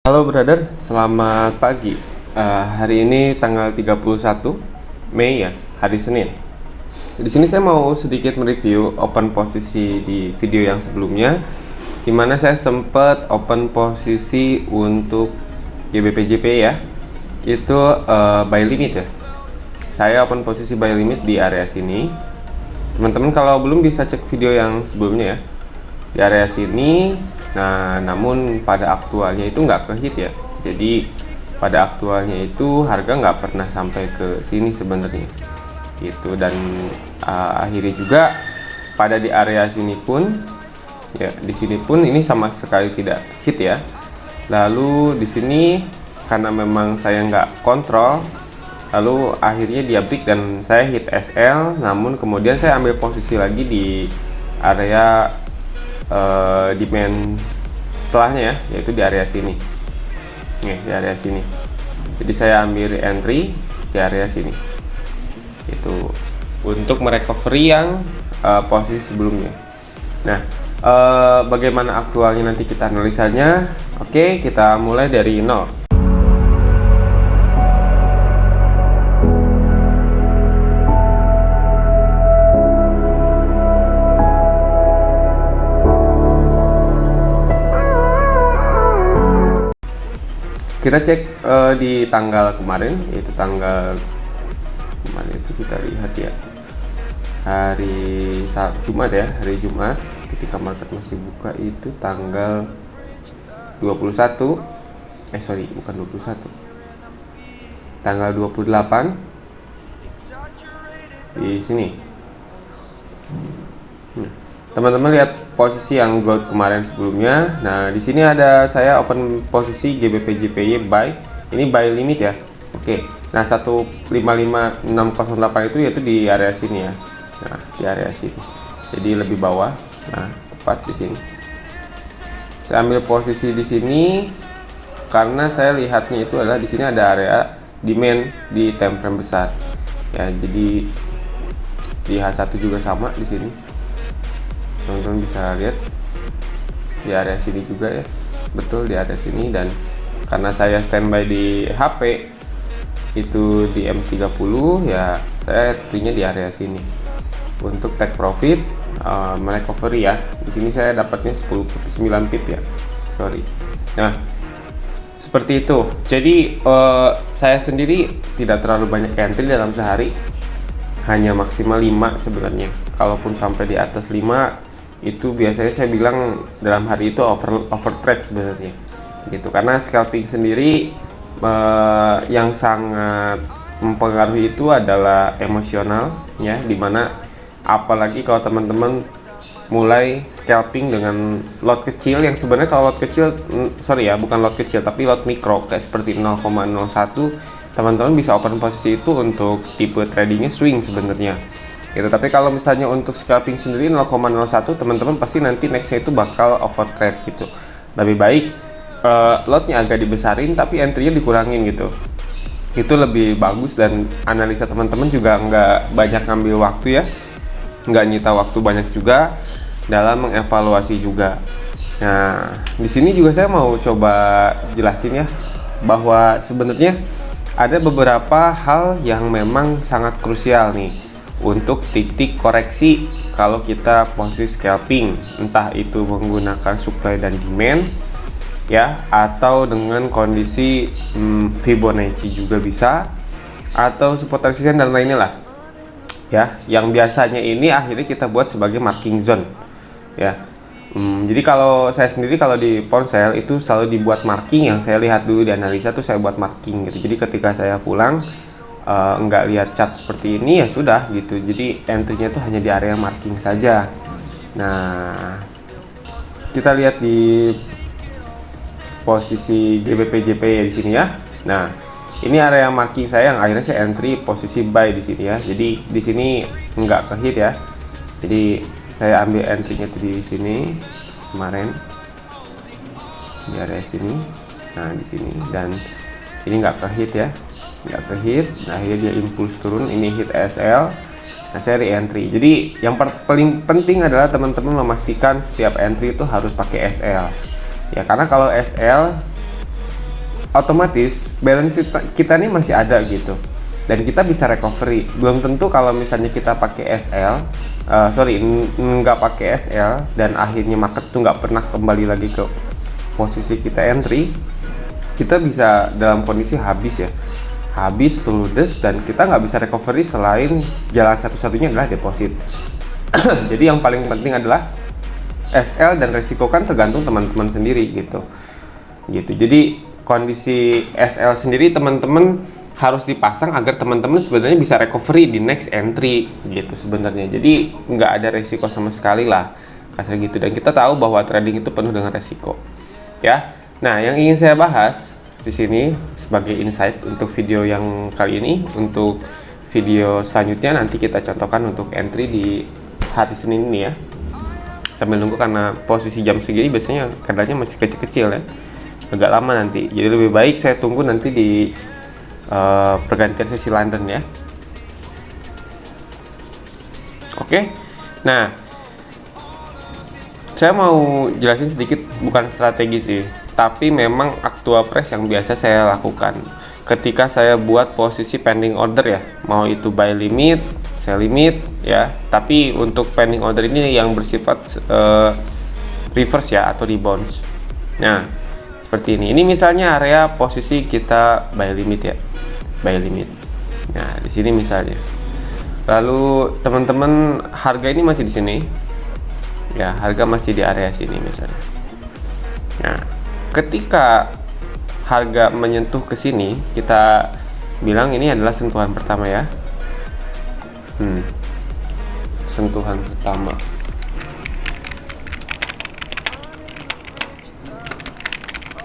Halo brother, selamat pagi. Hari ini tanggal 31 Mei ya, hari Senin. Di sini saya mau sedikit mereview open posisi di video yang sebelumnya, di mana saya sempat open posisi untuk GBPJP ya. Itu buy limit ya. Saya open posisi buy limit di area sini. Teman-teman kalau belum bisa cek video yang sebelumnya ya. Di area sini. Nah, namun pada aktualnya itu nggak ke hit ya. Jadi pada aktualnya itu harga nggak pernah sampai ke sini sebenarnya. Gitu, dan akhirnya juga pada di area sini pun ya, di sini pun ini sama sekali tidak hit ya. Lalu di sini karena memang saya nggak kontrol, lalu akhirnya dia break dan saya hit SL. Namun kemudian saya ambil posisi lagi di area demand setelahnya ya, yaitu di area sini. Nih, di area sini. Jadi saya ambil entry di area sini. Itu untuk merecovery yang posisi sebelumnya. Nah, bagaimana aktualnya nanti kita analisanya? Oke, kita mulai dari nol. Kita cek di tanggal kemarin, yaitu tanggal kemarin itu kita lihat ya, hari Jumat ya, hari Jumat ketika market masih buka itu tanggal 21, bukan 21, tanggal 28 di sini. Teman-teman lihat posisi yang gold kemarin sebelumnya. Nah, di sini ada saya open posisi GBPJPY buy. Ini buy limit ya. Oke. Nah, 155608 itu yaitu di area sini ya. Nah, di area sini. Jadi lebih bawah. Nah, tepat di sini. Saya ambil posisi di sini karena saya lihatnya itu adalah di sini ada area demand di time frame besar. Ya, jadi di H1 juga sama di sini. Teman-teman bisa lihat di area sini juga ya, betul di area sini. Dan karena saya standby di HP itu di M30 ya, saya entry-nya di area sini untuk take profit merecovery ya. Di sini saya dapatnya 9 pip ya, sorry. Nah, seperti itu. Jadi saya sendiri tidak terlalu banyak entry dalam sehari, hanya maksimal 5 sebenarnya. Kalaupun sampai di atas 5 itu biasanya saya bilang dalam hari itu over trade sebenarnya gitu, karena scalping sendiri yang sangat mempengaruhi itu adalah emosional ya, dimana apalagi kalau teman-teman mulai scalping dengan lot kecil, yang sebenarnya kalau lot kecil bukan lot kecil tapi lot mikro kayak seperti 0,01, teman-teman bisa open posisi itu untuk tipe tradingnya swing sebenarnya gitu. Tapi kalau misalnya untuk scalping sendiri 0,01, teman-teman pasti nanti nextnya itu bakal over trade gitu. Lebih baik lotnya agak dibesarin tapi entry-nya dikurangin gitu. Itu lebih bagus, dan analisa teman-teman juga nggak banyak ngambil waktu ya, nggak nyita waktu banyak juga dalam mengevaluasi juga. Nah, di sini juga saya mau coba jelasin ya, bahwa sebenarnya ada beberapa hal yang memang sangat krusial nih untuk titik koreksi kalau kita posisi scalping, entah itu menggunakan supply dan demand ya, atau dengan kondisi Fibonacci juga bisa, atau support resistance dan lainnya lah ya, yang biasanya ini akhirnya kita buat sebagai marking zone ya. Jadi kalau saya sendiri kalau di ponsel itu selalu dibuat marking, yang saya lihat dulu di analisa tuh saya buat marking gitu. Jadi ketika saya pulang nggak lihat chart seperti ini ya sudah gitu, jadi entry-nya tuh hanya di area marking saja. Nah, kita lihat di posisi GBPJP ya di sini ya. Nah, ini area marking saya yang akhirnya saya entry posisi buy di sini ya. Jadi di sini nggak ke hit ya. Jadi saya ambil entry-nya tuh di sini kemarin di area sini. Nah, di sini, dan ini nggak ke hit ya, nggak ke hit. Nah, akhirnya dia impuls turun, ini hit SL. Nah, saya re-entry. Jadi yang paling penting adalah teman-teman memastikan setiap entry itu harus pakai SL ya, karena kalau SL otomatis balance kita nih masih ada gitu, dan kita bisa recovery. Belum tentu kalau misalnya kita pakai SL, nggak pakai SL dan akhirnya market tuh nggak pernah kembali lagi ke posisi kita entry, kita bisa dalam kondisi habis ludes, dan kita nggak bisa recovery selain jalan satu-satunya adalah deposit. Jadi yang paling penting adalah SL, dan resiko kan tergantung teman-teman sendiri gitu. Jadi kondisi SL sendiri teman-teman harus dipasang agar teman-teman sebenarnya bisa recovery di next entry gitu sebenarnya. Jadi nggak ada resiko sama sekali lah, kasar gitu. Dan kita tahu bahwa trading itu penuh dengan resiko, ya. Nah, yang ingin saya bahas di sini sebagai insight untuk video yang kali ini, untuk video selanjutnya nanti kita contohkan untuk entry di hari Senin ini ya. Sambil nunggu, karena posisi jam segini biasanya kadangnya masih kecil-kecil ya, agak lama nanti. Jadi lebih baik saya tunggu nanti di pergantian sesi London ya. Oke. Nah, saya mau jelasin sedikit, bukan strategi sih, tapi memang actual price yang biasa saya lakukan ketika saya buat posisi pending order ya, mau itu buy limit, sell limit ya. Tapi untuk pending order ini yang bersifat reverse ya, atau rebounds. Nah, seperti ini. Ini misalnya area posisi kita buy limit ya, buy limit. Nah, di sini misalnya. Lalu teman-teman, harga ini masih di sini. Ya, harga masih di area sini misalnya. Nah, ketika harga menyentuh ke sini, kita bilang ini adalah sentuhan pertama ya. Sentuhan pertama.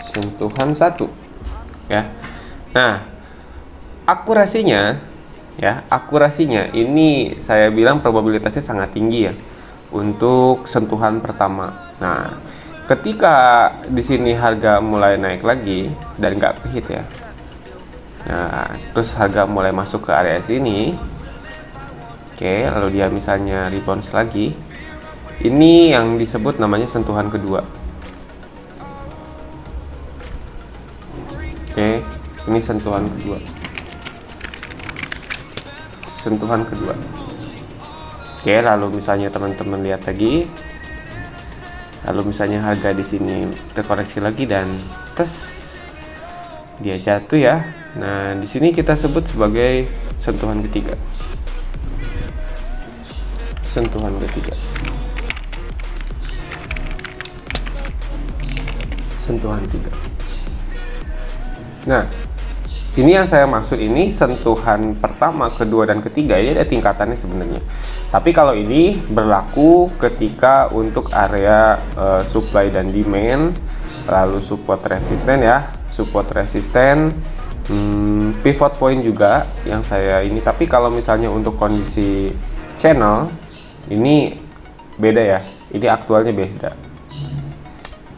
Sentuhan 1 ya. Nah, akurasinya ini saya bilang probabilitasnya sangat tinggi ya untuk sentuhan pertama. Nah, ketika di sini harga mulai naik lagi dan nggak hit ya, nah terus harga mulai masuk ke area sini, oke, lalu dia misalnya rebound lagi, ini yang disebut namanya sentuhan kedua. Oke, ini sentuhan kedua. Sentuhan kedua. Oke, lalu misalnya teman-teman lihat lagi. Lalu misalnya harga di sini terkoreksi lagi dan tes dia jatuh ya. Nah, di sini kita sebut sebagai sentuhan ketiga. Sentuhan ketiga. Sentuhan 3. Nah, ini yang saya maksud, ini sentuhan pertama, kedua, dan ketiga. Ini ada tingkatannya sebenarnya. Tapi kalau ini berlaku ketika untuk area supply dan demand, lalu support resisten ya, support resisten, pivot point juga yang saya ini. Tapi kalau misalnya untuk kondisi channel, ini beda ya. Ini aktualnya beda.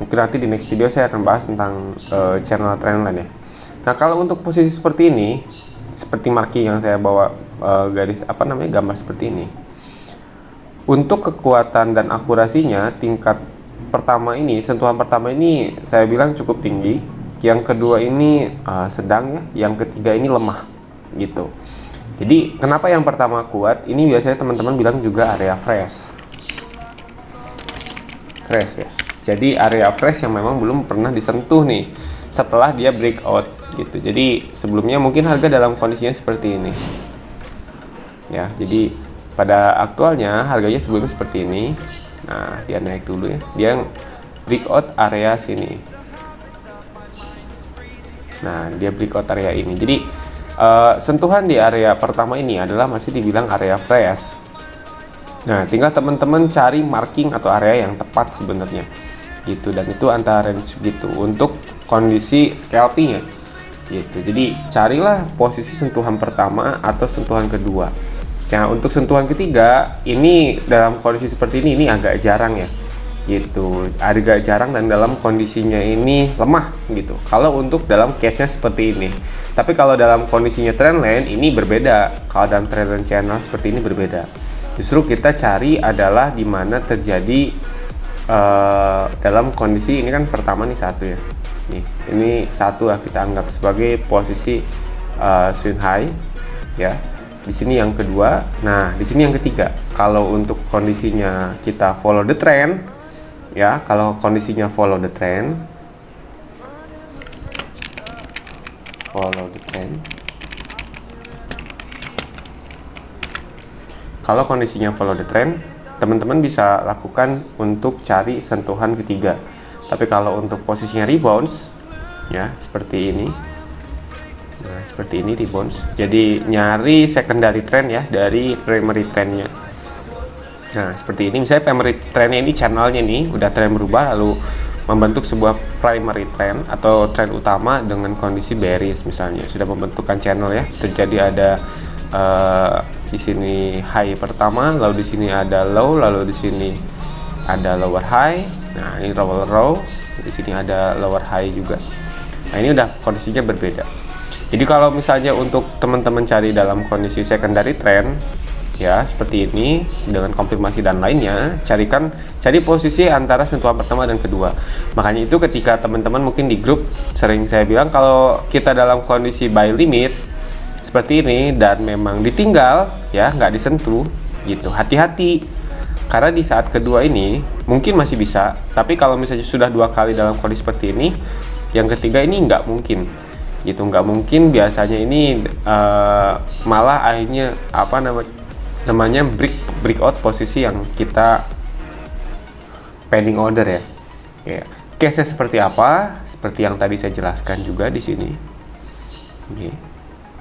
Mungkin nanti di next video saya akan bahas tentang channel trendline ya. Nah, kalau untuk posisi seperti ini, seperti marking yang saya bawa gambar seperti ini. Untuk kekuatan dan akurasinya, tingkat pertama ini, sentuhan pertama ini saya bilang cukup tinggi. Yang kedua ini sedang ya, yang ketiga ini lemah gitu. Jadi, kenapa yang pertama kuat? Ini biasanya teman-teman bilang juga area fresh. Fresh ya. Jadi, area fresh yang memang belum pernah disentuh nih setelah dia breakout gitu. Jadi sebelumnya mungkin harga dalam kondisinya seperti ini ya. Jadi pada aktualnya harganya sebelumnya seperti ini. Nah, dia naik dulu ya, dia breakout area sini. Nah, dia breakout area ini. Jadi sentuhan di area pertama ini adalah masih dibilang area fresh. Nah, tinggal teman-teman cari marking atau area yang tepat sebenarnya gitu, dan itu antara range gitu untuk kondisi scalping ya gitu. Jadi carilah posisi sentuhan pertama atau sentuhan kedua. Nah, untuk sentuhan ketiga ini dalam kondisi seperti ini agak jarang ya gitu, agak jarang, dan dalam kondisinya ini lemah gitu kalau untuk dalam case nya seperti ini. Tapi kalau dalam kondisinya trendline ini berbeda. Kalau dalam trendline channel seperti ini berbeda. Justru kita cari adalah di mana terjadi dalam kondisi ini kan pertama nih 1 ya. nih. Ini satu lah kita anggap sebagai posisi swing high ya. Di sini yang kedua. Nah, di sini yang ketiga. Kalau untuk kondisinya kita follow the trend ya, kalau kondisinya follow the trend, kalau kondisinya follow the trend, teman-teman bisa lakukan untuk cari sentuhan ketiga. Tapi kalau untuk posisinya rebounds ya, seperti ini. Nah, seperti ini rebounds. Jadi nyari secondary trend ya dari primary trendnya. Nah, seperti ini misalnya primary trendnya ini channelnya nih udah trend berubah lalu membentuk sebuah primary trend atau trend utama dengan kondisi bearish misalnya. Sudah membentukkan channel ya. Terjadi ada di sini high pertama, lalu di sini ada low, lalu di sini ada lower high. Nah, ini lower low, di sini ada lower high juga. Nah, ini udah kondisinya berbeda. Jadi kalau misalnya untuk teman-teman cari dalam kondisi secondary trend ya seperti ini dengan konfirmasi dan lainnya, cari posisi antara sentuhan pertama dan kedua. Makanya itu ketika teman-teman mungkin di grup sering saya bilang kalau kita dalam kondisi buy limit seperti ini dan memang ditinggal ya, nggak disentuh gitu, hati-hati karena di saat kedua ini mungkin masih bisa, tapi kalau misalnya sudah 2 kali dalam kondisi seperti ini, yang ketiga ini nggak mungkin gitu, nggak mungkin. Biasanya ini malah akhirnya namanya breakout posisi yang kita pending order ya. Case-nya seperti apa? Seperti yang tadi saya jelaskan juga di sini. Oke.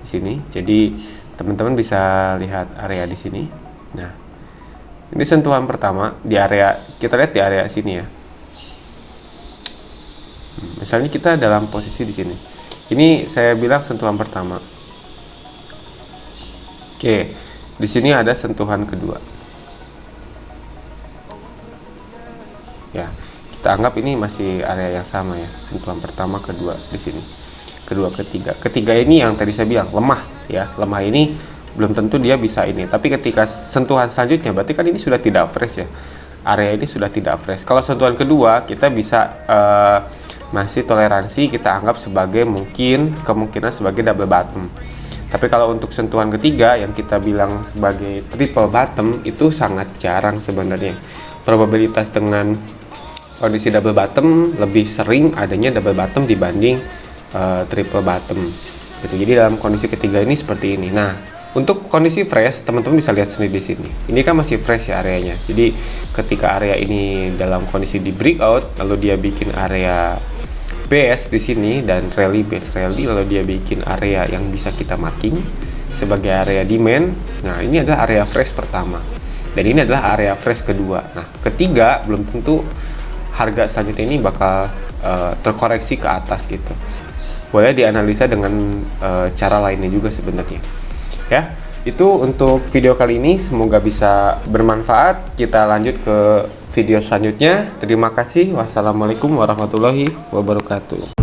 Di sini. Jadi teman-teman bisa lihat area di sini. Nah, ini sentuhan pertama di area, kita lihat di area sini ya. Misalnya kita dalam posisi di sini. Ini saya bilang sentuhan pertama. Oke, di sini ada sentuhan kedua. Ya, kita anggap ini masih area yang sama ya. Sentuhan pertama, kedua di sini. Kedua, ketiga. Ketiga ini yang tadi saya bilang lemah ya. Lemah ini belum tentu dia bisa ini. Tapi ketika sentuhan selanjutnya, berarti kan ini sudah tidak fresh ya. Area ini sudah tidak fresh. Kalau sentuhan kedua, kita bisa masih toleransi, kita anggap sebagai kemungkinan sebagai double bottom. Tapi kalau untuk sentuhan ketiga yang kita bilang sebagai triple bottom itu sangat jarang sebenarnya. Probabilitas dengan kondisi double bottom lebih sering adanya double bottom dibanding triple bottom. Gitu. Jadi dalam kondisi ketiga ini seperti ini. Nah, untuk kondisi fresh teman-teman bisa lihat sendiri di sini. Ini kan masih fresh ya areanya. Jadi ketika area ini dalam kondisi di breakout, lalu dia bikin area base di sini dan rally base rally, lalu dia bikin area yang bisa kita marking sebagai area demand. Nah, ini adalah area fresh pertama dan ini adalah area fresh kedua. Nah, ketiga belum tentu harga selanjutnya ini bakal terkoreksi ke atas gitu. Boleh dianalisa dengan cara lainnya juga sebenarnya ya. Itu untuk video kali ini, semoga bisa bermanfaat. Kita lanjut ke video selanjutnya. Terima kasih. Wassalamualaikum warahmatullahi wabarakatuh.